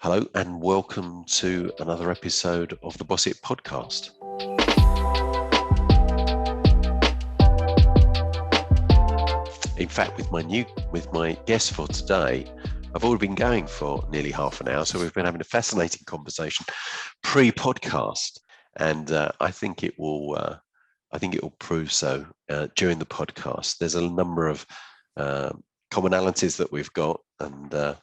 Hello and welcome to another episode of the Boss It podcast. In fact, with my guest for today, I've already been going for nearly half an hour, so we've been having a fascinating conversation pre-podcast, and I think it will prove so during the podcast. There's a number of commonalities that we've got and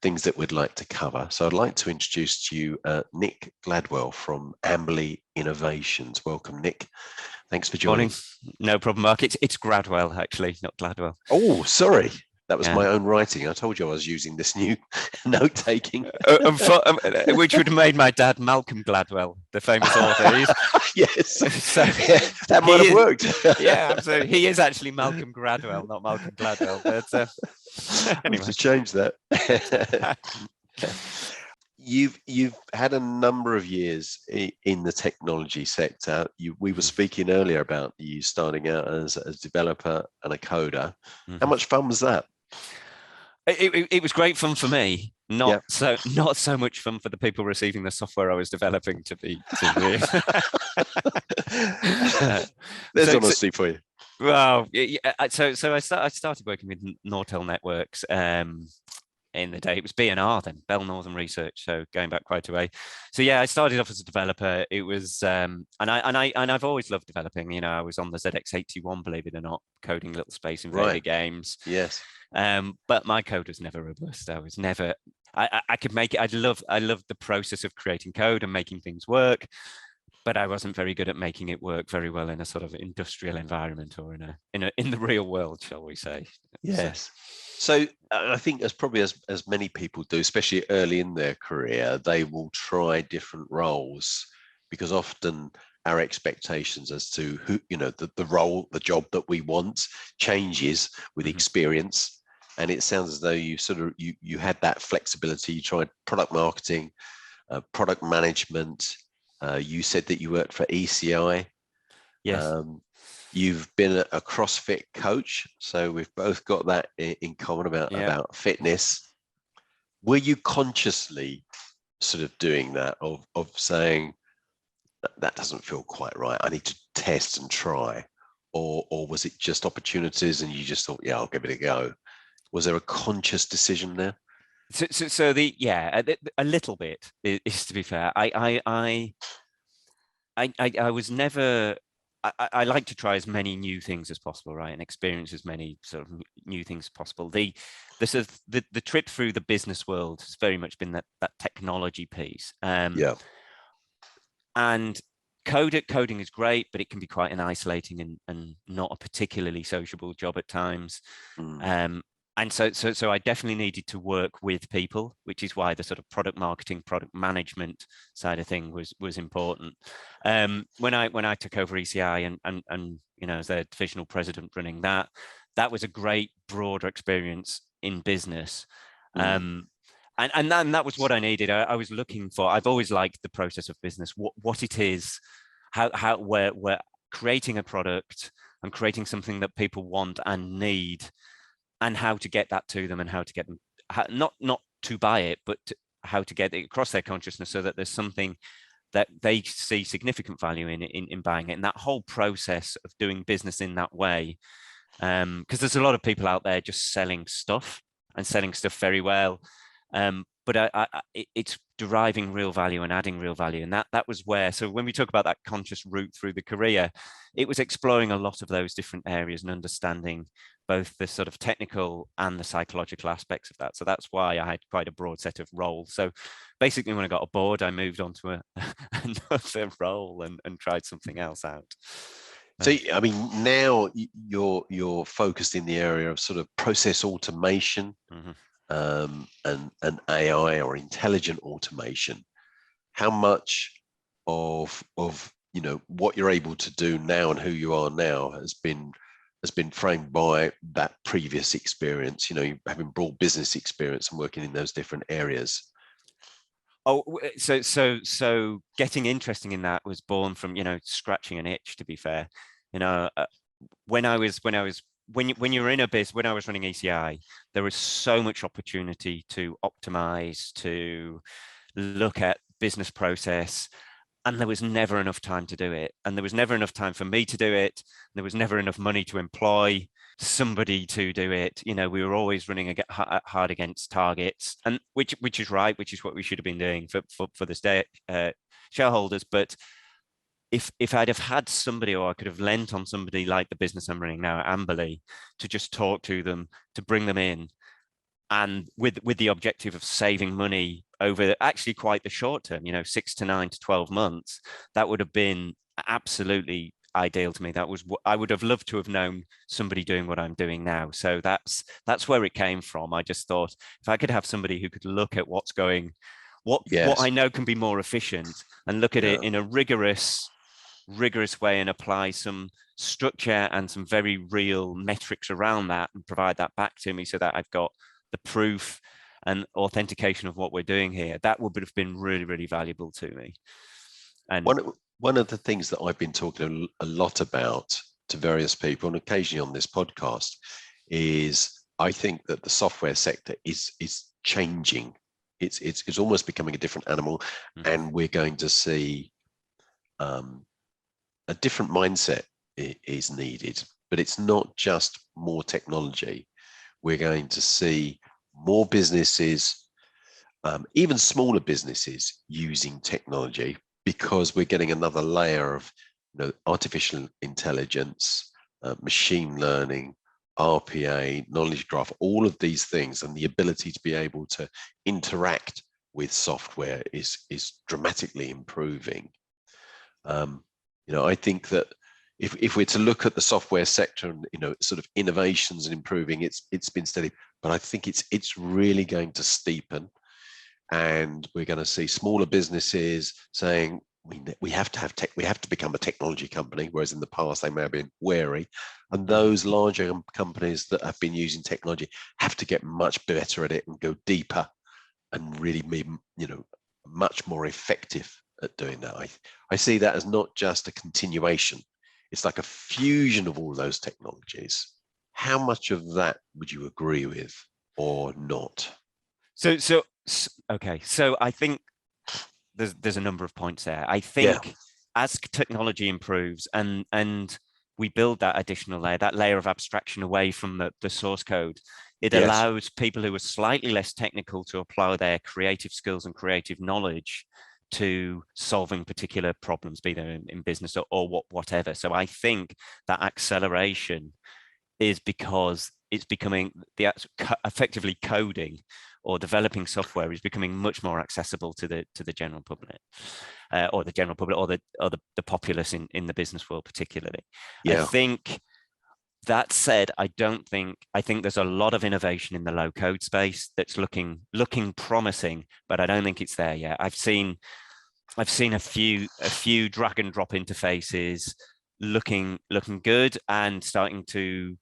things that we'd like to cover. So I'd like to introduce to you Nick Gradwell from Amberley Innovations. Welcome, Nick. Thanks for joining. Morning. No problem, Mark. It's Gradwell, actually, not Gladwell. Oh, sorry. That was my own writing. I told you I was using this new note-taking. Which would have made my dad Malcolm Gladwell, the famous author. Yes, so, yeah, that might have worked. Yeah, absolutely. He is actually Malcolm Gradwell, not Malcolm Gladwell. But anyway, to change that. You've had a number of years in the technology sector. We were speaking earlier about you starting out as a developer and a coder. Mm-hmm. How much fun was that? It was great fun for me. Not so much fun for the people receiving the software I was developing. There's honesty for you. Well, so I started working with Nortel Networks in the day. It was B&R then, Bell Northern Research. So going back quite a way. So yeah, I started off as a developer. It was and I've always loved developing. You know, I was on the ZX81, believe it or not, coding little space invader games. Yes. But my code was never robust. I was never. I could make it. I loved the process of creating code and making things work, but I wasn't very good at making it work very well in a sort of industrial environment or in the real world, shall we say? Yes. So I think as many people do, especially early in their career, they will try different roles because often our expectations as to who, the role, the job that we want changes with experience. And it sounds as though you had that flexibility. You tried product marketing, product management. You said that you worked for ECI. Yes. You've been a CrossFit coach, so we've both got that in common about fitness. Were you consciously sort of doing that of saying that doesn't feel quite right, I need to test and try, or was it just opportunities and you just thought, yeah, I'll give it a go? Was there a conscious decision there? So a little bit is to be fair. I was never. I like to try as many new things as possible, right, and experience as many sort of new things as possible. The trip through the business world has very much been that technology piece. And coding is great, but it can be quite an isolating and not a particularly sociable job at times. And so I definitely needed to work with people, which is why the sort of product marketing, product management side of thing was important. When I took over ECI and as their divisional president running that was a great broader experience in business. And that was what I needed. I was looking for. I've always liked the process of business, what it is, how we're creating a product and creating something that people want and need, and how to get that to them and how to get them, not to buy it, but how to get it across their consciousness so that there's something that they see significant value in buying it. And that whole process of doing business in that way, because there's a lot of people out there just selling stuff and selling stuff very well. But it's deriving real value and adding real value. And that was where, so when we talk about that conscious route through the career, it was exploring a lot of those different areas and understanding both the sort of technical and the psychological aspects of that. So that's why I had quite a broad set of roles. So basically when I got bored, I moved on to another role and tried something else out. So, I mean, now you're focused in the area of sort of process automation, and AI or intelligent automation. How much of what you're able to do now and who you are now has been framed by that previous experience, having broad business experience and working in those different areas? Oh, so getting interesting in that was born from, scratching an itch, to be fair. When I was when you're in a business, when I was running ECI, there was so much opportunity to optimize, to look at business process, and there was never enough time to do it. And there was never enough time for me to do it. There was never enough money to employ somebody to do it. You know, we were always running hard against targets, and which is right, which is what we should have been doing for the shareholders. But if I'd have had somebody, or I could have lent on somebody like the business I'm running now at Amberley, to just talk to them, to bring them in, and with the objective of saving money over actually quite the short term, 6 to 9 to 12 months, that would have been absolutely ideal to me. That was what I would have loved to have known somebody doing what I'm doing now. So that's where it came from. I just thought, if I could have somebody who could look at what I know can be more efficient, and look at it in a rigorous way, and apply some structure and some very real metrics around that, and provide that back to me, so that I've got the proof and authentication of what we're doing here, that would have been really, really valuable to me. And one of the things that I've been talking a lot about to various people, and occasionally on this podcast, is I think that the software sector is changing. It's almost becoming a different animal, and we're going to see a different mindset is needed. But it's not just more technology. We're going to see more businesses, even smaller businesses, using technology, because we're getting another layer of artificial intelligence, machine learning, RPA, knowledge graph, all of these things, and the ability to be able to interact with software is dramatically improving. I think that if we're to look at the software sector and sort of innovations and improving, it's been steady, but I think it's really going to steepen, and we're going to see smaller businesses saying we have to have tech, we have to become a technology company, whereas in the past they may have been wary, and those larger companies that have been using technology have to get much better at it and go deeper and really be much more effective at doing that. I see that as not just a continuation. It's like a fusion of all those technologies. How much of that would you agree with, or not? Okay. So I think there's a number of points there. I think as technology improves and we build that additional layer, that layer of abstraction away from the source code, it allows people who are slightly less technical to apply their creative skills and creative knowledge to solving particular problems, be they in business or whatever. So I think that acceleration is because it's becoming effectively coding or developing software is becoming much more accessible to the general public, or the populace in the business world particularly. I think that said, I think there's a lot of innovation in the low code space that's looking promising, but I don't think it's there yet. I've seen a few drag and drop interfaces looking good and starting to,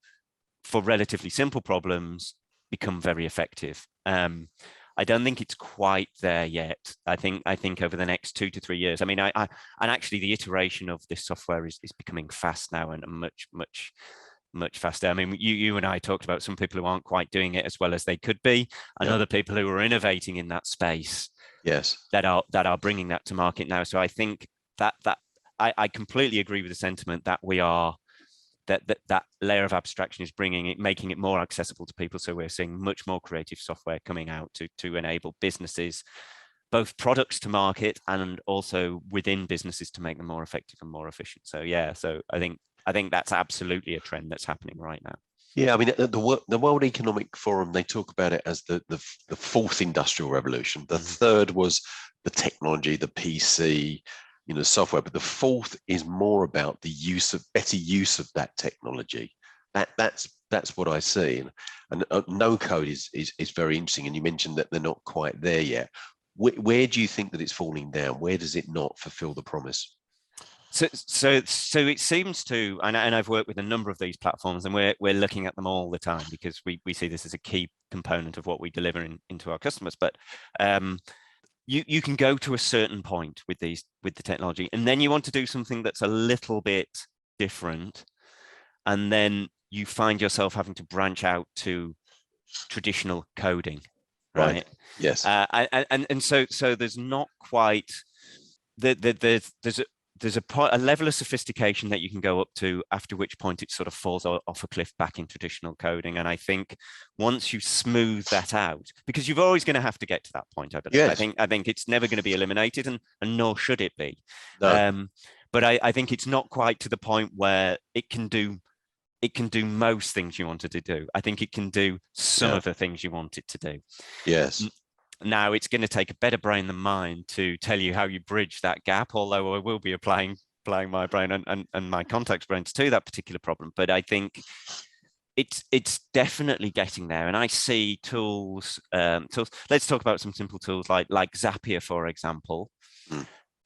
for relatively simple problems, become very effective. I don't think it's quite there yet. I think over the next 2 to 3 years. I mean, and actually the iteration of this software is becoming fast now, and much faster. I mean, you and I talked about some people who aren't quite doing it as well as they could be, and other people who are innovating in that space. That are bringing that to market now. So I think that I completely agree with the sentiment that we are that layer of abstraction is making it more accessible to people. So we're seeing much more creative software coming out to enable businesses, both products to market and also within businesses, to make them more effective and more efficient. So so I think that's absolutely a trend that's happening right now. Yeah, I mean, the World Economic Forum, they talk about it as the fourth industrial revolution. The third was the technology, the PC, software, but the fourth is more about the better use of that technology. That's what I see, and NoCode is very interesting. And you mentioned that they're not quite there yet. Where do you think that it's falling down? Where does it not fulfill the promise? So it seems to, and I've worked with a number of these platforms, and we're looking at them all the time, because we see this as a key component of what we deliver into our customers. But you can go to a certain point with the technology, and then you want to do something that's a little bit different, and then you find yourself having to branch out to traditional coding, Right. right? Yes. And so there's not quite there's a level of sophistication that you can go up to, after which point it sort of falls off a cliff back in traditional coding. And I think once you smooth that out, because you're always going to have to get to that point, I believe. Yes. I think it's never going to be eliminated, and nor should it be. No. But I think it's not quite to the point where it can do most things you wanted to do. I think it can do some of the things you want it to do. Yes. Now, it's going to take a better brain than mine to tell you how you bridge that gap, although I will be applying my brain and my context brains to that particular problem. But I think it's definitely getting there. And I see tools. Let's talk about some simple tools like Zapier, for example.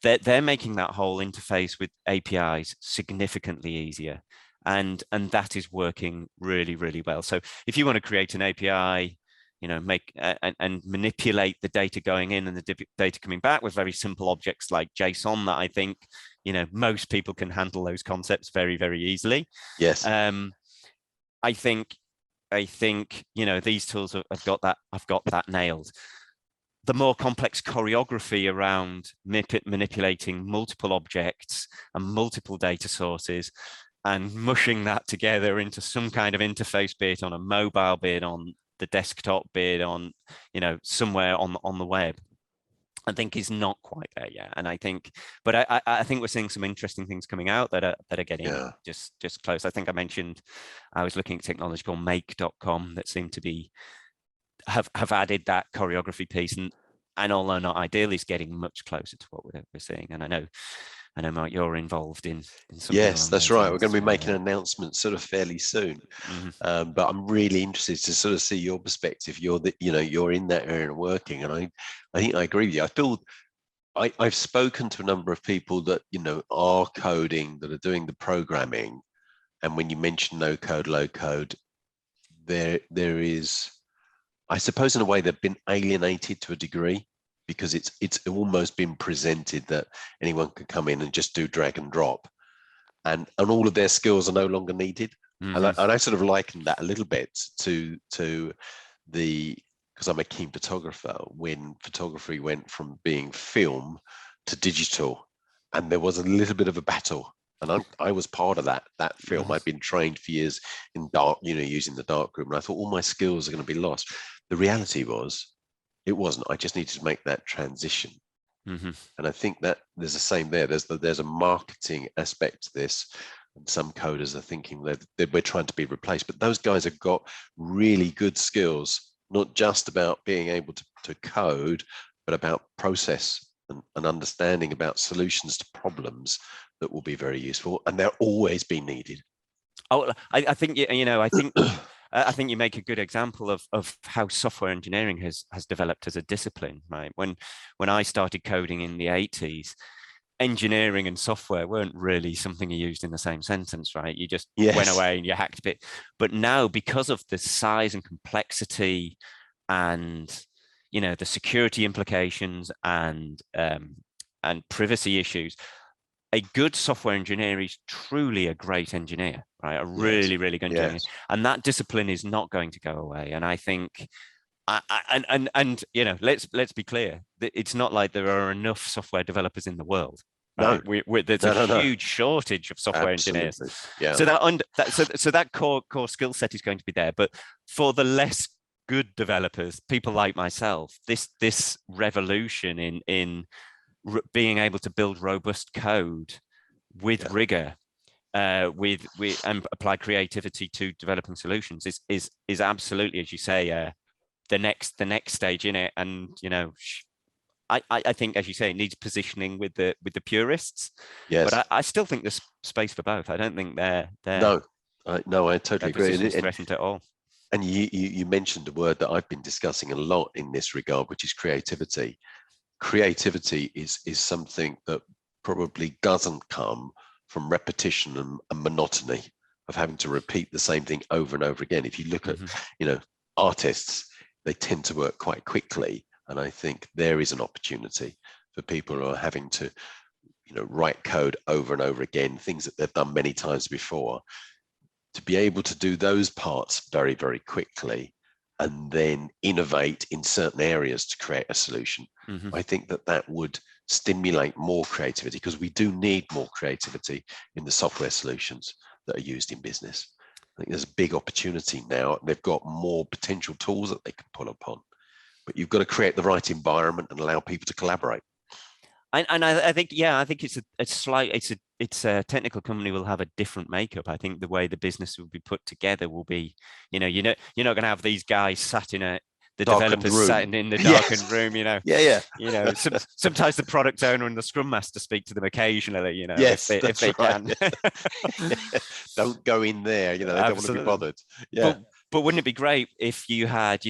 They're making that whole interface with APIs significantly easier. And that is working really, really well. So if you want to create an API, make and manipulate the data going in and the data coming back with very simple objects like JSON, that I think, most people can handle those concepts very, very easily. Yes. I think, these tools have got that nailed. The more complex choreography around manipulating multiple objects and multiple data sources and mushing that together into some kind of interface, be it on a mobile, be it on the desktop, be it on, somewhere on the web, I think is not quite there yet. And I think we're seeing some interesting things coming out that are getting just close. I think I mentioned I was looking at technology called make.com that seemed to be have added that choreography piece, and although not ideal, is getting much closer to what we're seeing. And I know, Mark, you're involved in something. Yes, that's right. We're going to be making an announcement sort of fairly soon. But I'm really interested to sort of see your perspective. You're in that area and working, and I think I agree with you. I feel I've spoken to a number of people that are coding, that are doing the programming, and when you mention no code, low code, there is, I suppose, in a way, they've been alienated to a degree, because it's almost been presented that anyone can come in and just do drag and drop, and all of their skills are no longer needed. And I sort of likened that a little bit to because I'm a keen photographer, when photography went from being film to digital, and there was a little bit of a battle. And I was part of that film. I'd been trained for years in using the darkroom, and I thought all my skills are going to be lost. The reality was, it wasn't. I just needed to make that transition. And I think that there's the same there. There's a marketing aspect to this, and some coders are thinking that we're trying to be replaced. But those guys have got really good skills, not just about being able to code, but about process and understanding about solutions to problems that will be very useful, and they'll always be needed. Oh, I think I think you make a good example of how software engineering has developed as a discipline, right? When I started coding in the 80s, engineering and software weren't really something you used in the same sentence, right? You just went away and you hacked a bit. But now, because of the size and complexity and the security implications and privacy issues, a good software engineer is truly a great engineer, right? A really, really good engineer. And that discipline is not going to go away. And I think, let's be clear, it's not like there are enough software developers in the world. Right? No, there's a huge shortage of software engineers. Yeah. So that core skill set is going to be there. But for the less good developers, people like myself, this revolution in being able to build robust code with rigor, with and apply creativity to developing solutions is absolutely, as you say, the next stage in it. And I think, as you say, it needs positioning with the purists. Yes, but I still think there's space for both. I don't think they're I totally agree. Threatened at all. And you mentioned a word that I've been discussing a lot in this regard, which is creativity. Creativity is something that probably doesn't come from repetition and monotony of having to repeat the same thing over and over again. If you look at artists, they tend to work quite quickly, and I think there is an opportunity for people who are having to write code over and over again, things that they've done many times before. to be able to do those parts very, very quickly and then innovate in certain areas to create a solution. I think that would stimulate more creativity, because we do need more creativity in the software solutions that are used in business. I think there's a big opportunity now. They've got more potential tools that they can pull upon, but you've got to create the right environment and allow people to collaborate. And I think, yeah, I think it's a technical company will have a different makeup. I think the way the business will be put together will be, you're not going to have these guys sat in the developers sat in the darkened room, sometimes the product owner and the scrum master speak to them occasionally, if they can. Don't go in there, they don't want to be bothered. But wouldn't it be great if you had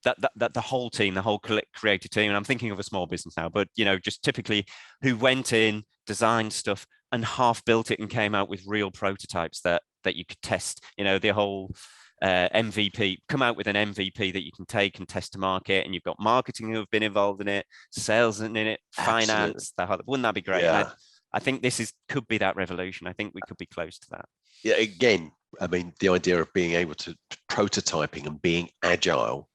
that the whole team, the whole creative team, and I'm thinking of a small business now, but just typically who went in, designed stuff, and half built it and came out with real prototypes that you could test. The whole MVP, come out with an MVP that you can take and test to market, and you've got marketing who have been involved in it, sales in it, finance. Wouldn't that be great? Yeah. I think could be that revolution. I think we could be close to that. Yeah. Again, I mean, the idea of being able to prototyping and being agile.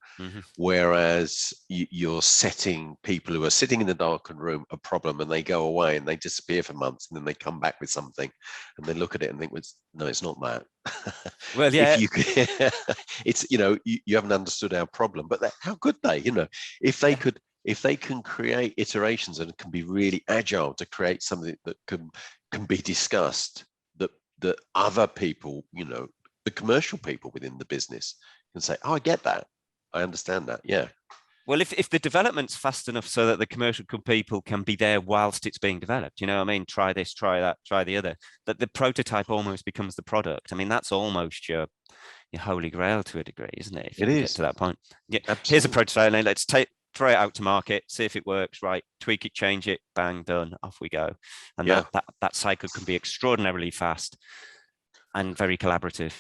Whereas you're setting people who are sitting in the darkened room a problem, and they go away and they disappear for months, and then they come back with something and they look at it and think, no, it's not that. Well, yeah, it's you haven't understood our problem. But how could they? If they can create iterations and can be really agile to create something that can be discussed, that other people, the commercial people within the business can say, oh, I get that. I understand that. Yeah. Well, if the development's fast enough so that the commercial people can be there whilst it's being developed, try this, try that, try the other, that the prototype almost becomes the product. I mean, that's almost your holy grail to a degree, isn't it? If you get to that point. Yeah. Absolutely. Here's a prototype. Let's throw it out to market, see if it works, right? Tweak it, change it, bang, done, off we go. And that cycle can be extraordinarily fast and very collaborative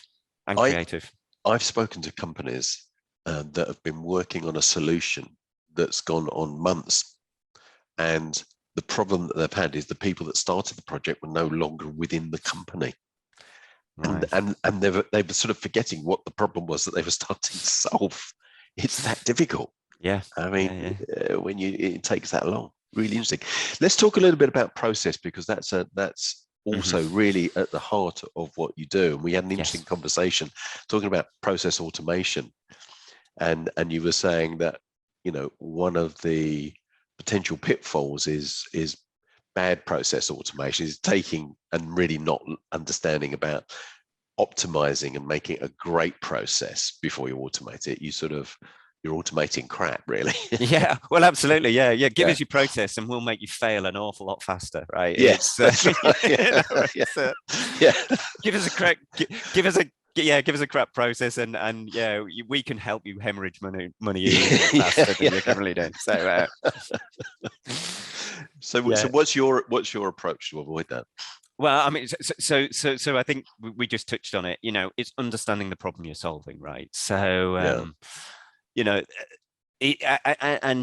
and creative. I've spoken to companies that have been working on a solution that's gone on months, and the problem that they've had is the people that started the project were no longer within the company. Right. And they were sort of forgetting what the problem was that they were starting to solve. It's that difficult. Yeah. I mean, when it takes that long. Really interesting. Let's talk a little bit about process, because that's also really at the heart of what you do. And we had an interesting conversation talking about process automation. And you were saying that, one of the potential pitfalls is bad process automation, is taking and really not understanding about optimizing and making a great process before you automate it. You're automating crap, really. Yeah, well, absolutely. Yeah. Give us your process and we'll make you fail an awful lot faster, right? Yes, that's right. Give us a crap process, and we can help you hemorrhage money faster than you're currently doing. So what's your approach to avoid that? Well, I mean, so I think we just touched on it. It's understanding the problem you're solving, right? So and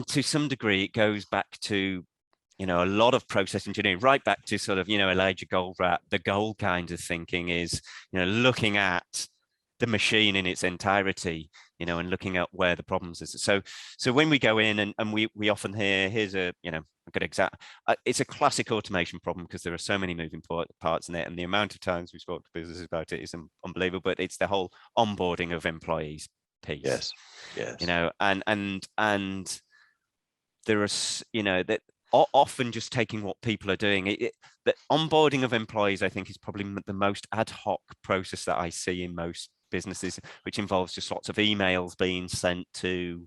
to some degree, it goes back to a lot of process engineering, right back to sort of Elijah Goldratt. The goal kind of thinking is looking at the machine in its entirety, and looking at where the problems is. So when we go in and we often here's a good example. It's a classic automation problem because there are so many moving parts in it, and the amount of times we spoke to businesses about it is unbelievable. But it's the whole onboarding of employees piece. Yes. And there are that often just taking what people are doing. The onboarding of employees, I think, is probably the most ad hoc process that I see in most businesses, which involves just lots of emails being sent to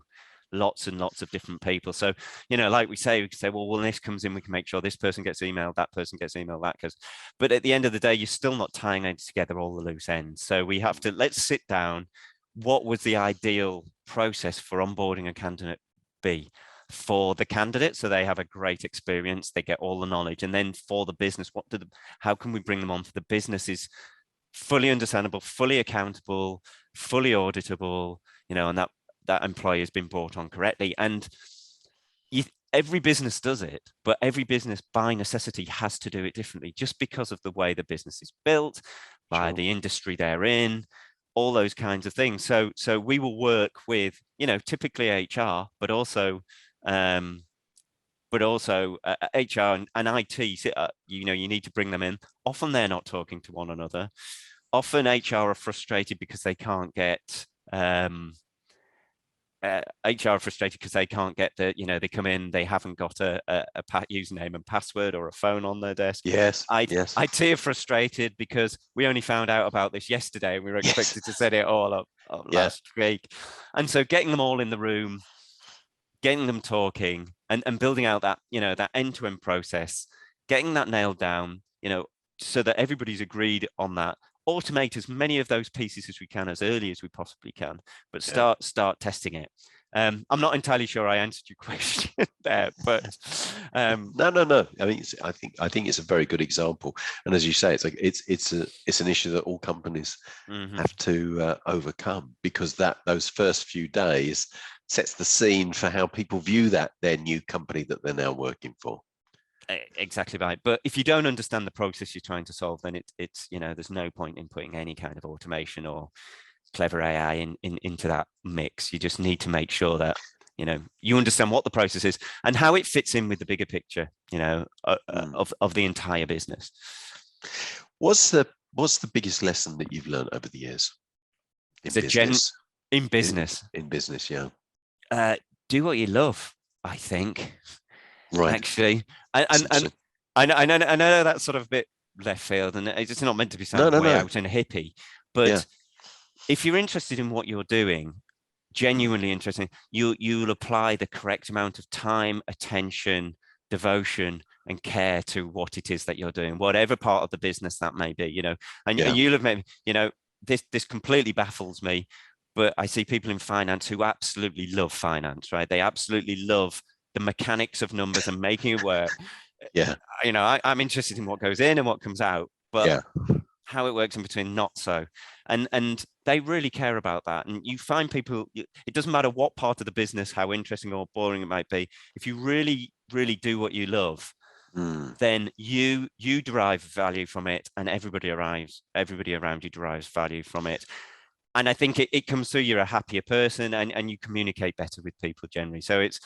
lots and lots of different people. So, like we say, well, when this comes in, we can make sure this person gets emailed, that person gets emailed, but at the end of the day, you're still not tying together all the loose ends. So we have to, let's sit down. What was the ideal process for onboarding a candidate be for the candidate, so they have a great experience, they get all the knowledge, and then for the business, how can we bring them on for the business is fully understandable, fully accountable, fully auditable, and that employee has been brought on correctly. And every business does it, but every business by necessity has to do it differently, just because of the way the business is built, by Sure. the industry they're in, all those kinds of things. So we will work with, typically HR, but also HR and IT. You need to bring them in. Often they're not talking to one another. Often HR are frustrated because they can't get HR are frustrated because they can't get they come in, they haven't got a username and password or a phone on their desk. Yes. IT are frustrated because we only found out about this yesterday and we were expected to set it all up last week. And so getting them all in the room, getting them talking and building out that, that end-to-end process, getting that nailed down, so that everybody's agreed on that. Automate as many of those pieces as we can, as early as we possibly can, but start testing it. I'm not entirely sure I answered your question there, but no. I think it's a very good example. And as you say, it's like it's an issue that all companies have to overcome, because those first few days sets the scene for how people view their new company that they're now working for. Exactly right. But if you don't understand the process you're trying to solve, then it's there's no point in putting any kind of automation or clever AI into that mix. You just need to make sure that you understand what the process is and how it fits in with the bigger picture, of the entire business. What's the biggest lesson that you've learned over the years in business? In business, yeah. Do what you love, I think. Right. Actually, and I know that's sort of a bit left field, and it's not meant to be sounding way out and hippie, but if you're interested in what you're doing, genuinely interested, you'll apply the correct amount of time, attention, devotion, and care to what it is that you're doing, whatever part of the business that may be. And you'll have maybe, this completely baffles me, but I see people in finance who absolutely love finance, right? They absolutely love the mechanics of numbers and making it work. I'm interested in what goes in and what comes out, but how it works in between, not so. And they really care about that. And you find people, it doesn't matter what part of the business, how interesting or boring it might be, if you really, really do what you love, then you derive value from it, and everybody around you derives value from it. And I think it comes through, you're a happier person, and you communicate better with people generally. So it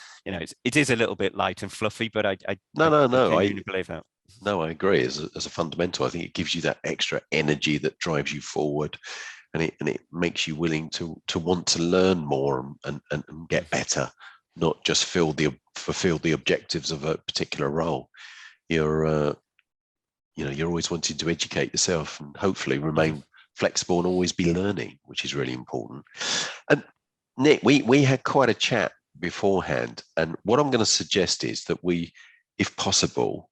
is a little bit light and fluffy, but I genuinely believe that. No, I agree. As a fundamental, I think it gives you that extra energy that drives you forward, and it makes you willing to want to learn more and get better, not just fulfill the objectives of a particular role. You're always wanting to educate yourself and hopefully remain flexible and always be learning, which is really important. And Nick, we had quite a chat beforehand, and what I'm going to suggest is that we, if possible,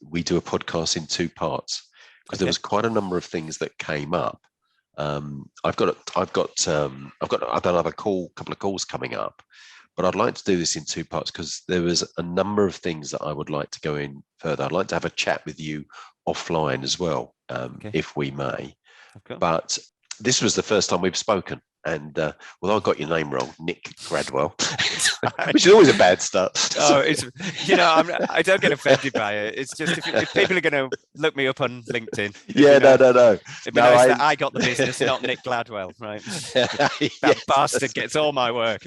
we do a podcast in 2 parts, because there was quite a number of things that came up. I've got another couple of calls coming up, but I'd like to do this in 2 parts because there was a number of things that I would like to go in further. I'd like to have a chat with you offline as well, if we may. But this was the first time we've spoken, and I got your name wrong, Nick Gradwell, which is always a bad start. Oh, I don't get offended by it. It's just if people are going to look me up on LinkedIn. No. It'd be nice that I got the business, not Nick Gladwell, right? That bastard gets all my work.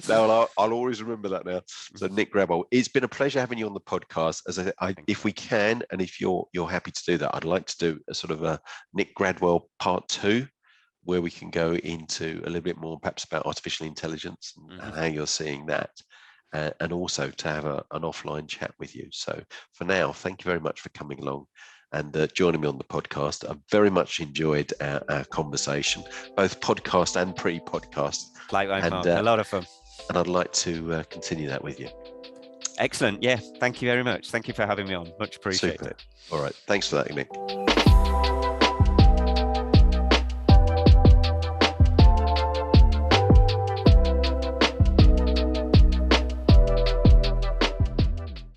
No, I'll always remember that now. So Nick Gradwell, it's been a pleasure having you on the podcast. As if we can, and if you're happy to do that, I'd like to do a sort of a Nick Gradwell part 2, where we can go into a little bit more perhaps about artificial intelligence and how you're seeing that, and also to have an offline chat with you. So for now, thank you very much for coming along and joining me on the podcast. I've very much enjoyed our conversation, both podcast and pre-podcast. Likewise, Mark, a lot of fun. And I'd like to continue that with you. Excellent. Yeah, thank you very much. Thank you for having me on. Much appreciated. Super. All right. Thanks for that, Nick.